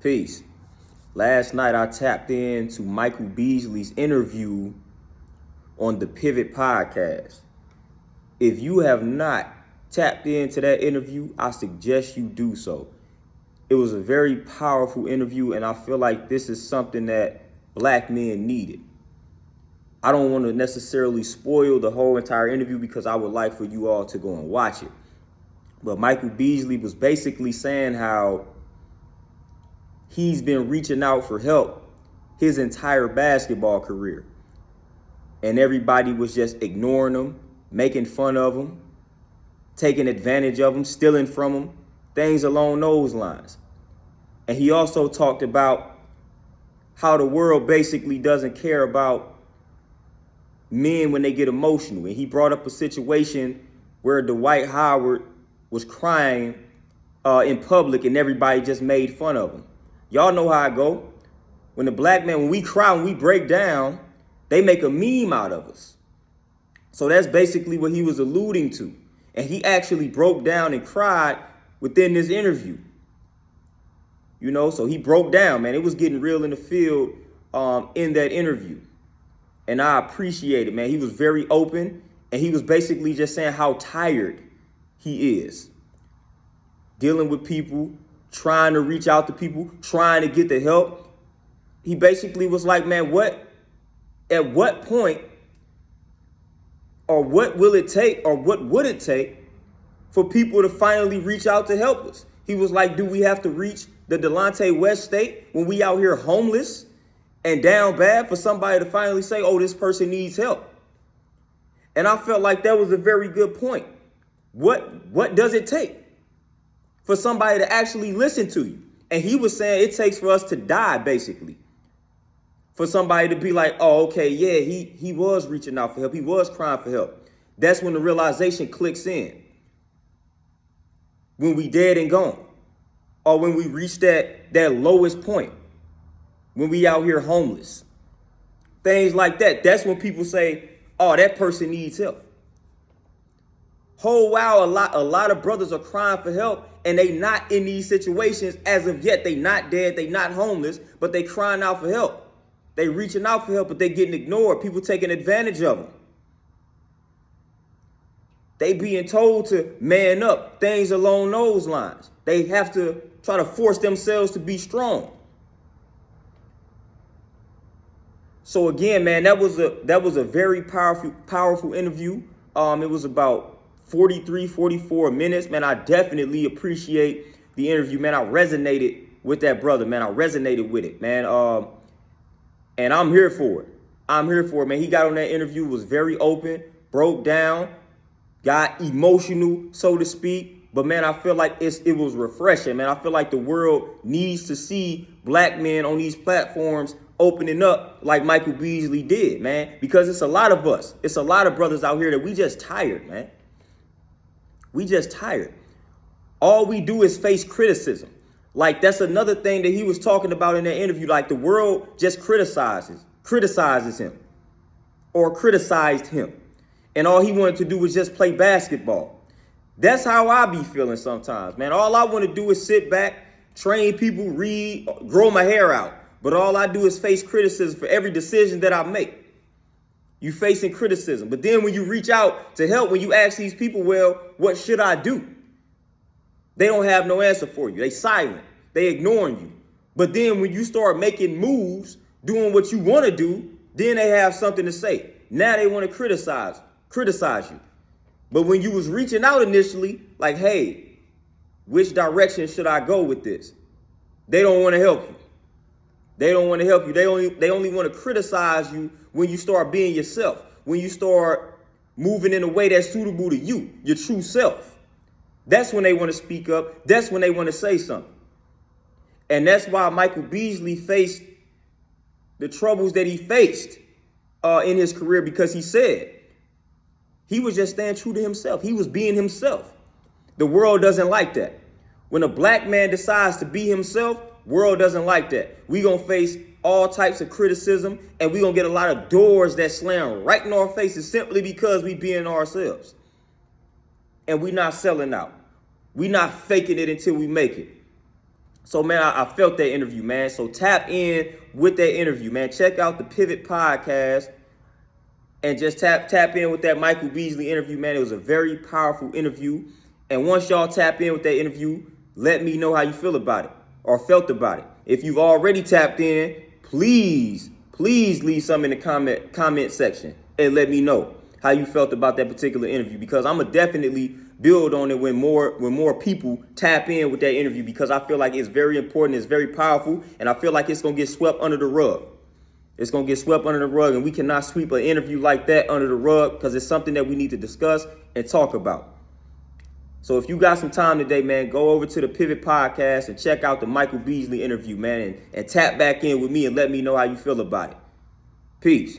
Peace. Last night I tapped into Michael Beasley's interview on the Pivot podcast. If you have not tapped into that interview, I suggest you do so. It was a very powerful interview, and I feel like this is something that black men needed. I don't want to necessarily spoil the whole entire interview because I would like for you all to go and watch it. But Michael Beasley was basically saying how he's been reaching out for help his entire basketball career. And everybody was just ignoring him, making fun of him, taking advantage of him, stealing from him, things along those lines. And he also talked about how the world basically doesn't care about men when they get emotional. And he brought up a situation where Dwight Howard was crying in public and everybody just made fun of him. Y'all know how I go. When the black man, when we cry, when we break down, they make a meme out of us. So that's basically what he was alluding to. And he actually broke down and cried within this interview. You know, so he broke down, man. It was getting real in the field in that interview. And I appreciate it, man. He was very open, and he was basically just saying how tired he is. Dealing with people, trying to reach out to people, trying to get the help. He basically was like, man, at what point, or what will it take, or what would it take for people to finally reach out to help us? He was like, do we have to reach the Delonte West state when we out here homeless and down bad for somebody to finally say, oh, this person needs help? And I felt like that was a very good point. What does it take for somebody to actually listen to you? And he was saying it takes for us to die, basically. For somebody to be like, oh, okay, yeah, he was reaching out for help. He was crying for help. That's when the realization clicks in. When we dead and gone. Or when we reach that lowest point. When we out here homeless. Things like that. That's when people say, oh, that person needs help. Whole wow, a lot of brothers are crying for help, and they not in these situations as of yet. They not dead, they not homeless, but they crying out for help. They reaching out for help, but they getting ignored. People taking advantage of them. They being told to man up, things along those lines. They have to try to force themselves to be strong. So again, man, that was a very powerful interview. It was about 44 minutes, man. I definitely appreciate the interview, man. I resonated with that brother, man. I resonated with it, man. And I'm here for it. I'm here for it, man. He got on that interview, was very open, broke down, got emotional, so to speak. But man, I feel like it was refreshing, man. I feel like the world needs to see black men on these platforms opening up like Michael Beasley did, man. Because it's a lot of us. It's a lot of brothers out here that we just tired, man. We just tired. All we do is face criticism. Like, that's another thing that he was talking about in that interview. Like, the world just criticizes him or criticized him. And all he wanted to do was just play basketball. That's how I be feeling sometimes, man. All I want to do is sit back, train people, read, grow my hair out. But all I do is face criticism for every decision that I make. You facing criticism. But then when you reach out to help, when you ask these people, well, what should I do? They don't have no answer for you. They silent. They ignoring you. But then when you start making moves, doing what you want to do, then they have something to say. Now they want to criticize you. But when you was reaching out initially, like, hey, which direction should I go with this? They don't want to help you. They don't want to help you. They only want to criticize you when you start being yourself, when you start moving in a way that's suitable to you, your true self. That's when they want to speak up. That's when they want to say something. And that's why Michael Beasley faced the troubles that he faced in his career, because he said he was just staying true to himself. He was being himself. The world doesn't like that. When a black man decides to be himself, world doesn't like that. We gonna face all types of criticism, and we gonna get a lot of doors that slam right in our faces simply because we being ourselves. And we not selling out. We not faking it until we make it. So, man, I felt that interview, man. So tap in with that interview, man. Check out the Pivot Podcast and just tap in with that Michael Beasley interview, man. It was a very powerful interview. And once y'all tap in with that interview, let me know how you feel about it or felt about it. If you've already tapped in, please leave some in the comment section and let me know how you felt about that particular interview, because I'm gonna definitely build on it when more people tap in with that interview, because I feel like it's very important, it's very powerful, and I feel like it's gonna get swept under the rug. It's going to get swept under the rug, and we cannot sweep an interview like that under the rug, because it's something that we need to discuss and talk about. So if you got some time today, man, go over to the Pivot Podcast and check out the Michael Beasley interview, man, and tap back in with me and let me know how you feel about it. Peace.